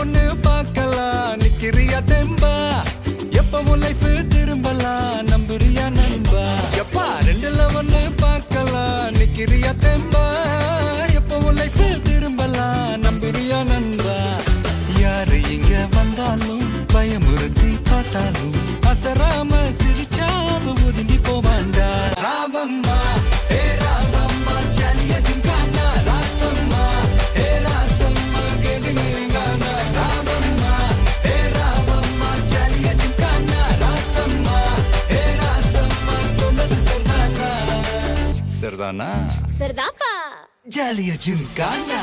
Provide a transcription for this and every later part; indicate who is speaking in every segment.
Speaker 1: ஒண்ணு பார்க்கலாம் நிக்கிறியா தெம்பா எப்பவும் லைஃப் திரும்பலாம் நம்புறியா நண்பா எப்பா ரெண்டுல ஒண்ணு பார்க்கலாம் நிக்கிறியா தெம்பா எப்பவும் லைஃப் திரும்பலாம் நம்புறியா நண்பா யாரு இங்க வந்தாலும் பயமுறுத்தி பார்த்தாலும் அசராம சிரிச்சாம ஒதுங்கி போவாண்டா ராவம்மா ஹே ராவம்மா ஜலிய ஜிங்கானா ராசம்மா ஹே ராசம்மா கேடுங்கனா ராவம்மா ஹே ராவம்மா ஜலிய ஜிங்கானா ராசம்மா ஹே ராசம்மா சொன்னது சரிதானா சரிதானா
Speaker 2: சரிதாப்பா
Speaker 1: ஜலிய ஜிங்கானா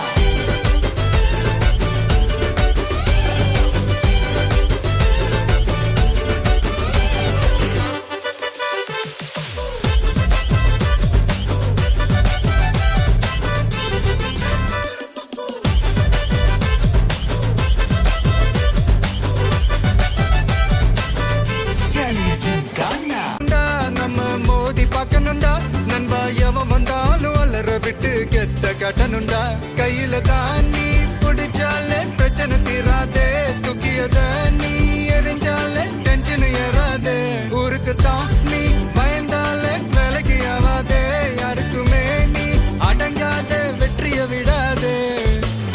Speaker 1: நம்ம மோதி பார்க்கணுண்டா நண்பா எவன் வந்தாலும் அலற விட்டு கெத்த கட்டணுண்டா கையில தான் நீ பிடிச்சாலே பிரச்சனை தீராதே தூக்கியத நீ எரிஞ்சாலே டென்ஷன் ஏறாதே ஊருக்கு தான் நீ பயந்தாலே வேலைக்கு ஆவாதே யாருக்குமே நீ அடங்காத வெற்றிய விடாதே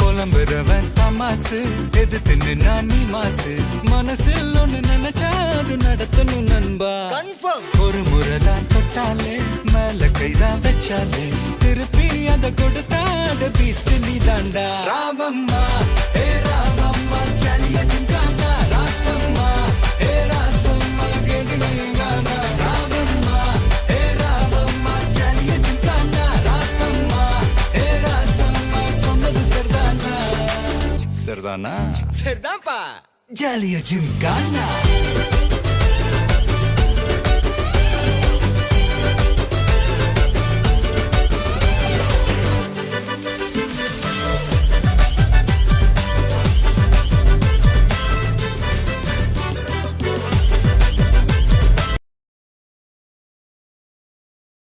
Speaker 1: புலம்புறவன் தமாசு எதிர்த்து நின்னா நீ மாசு மனசில் ஒண்ணு நினைச்சா அது நடத்தணும் நண்பா ஒரு முறைதான் தொட்டாலே மேல கைதான் வச்சாலே திருப்பி அத கொடுத்தாத பீஸ்ட் நீ தாண்டா ராவம்மா ஹே ராவம்மா ஜலிய ஜிங்கானா ராசம்மா ஹே ராசம்மா கேடுங்கனா ராவம்மா ஹே ராவம்மா ஜலிய ஜிங்கானா ராசம்மா ஹே ராசம்மா சொன்னது சரிதானா சரிதான்ப்பா ஜலிய ஜிங்கானா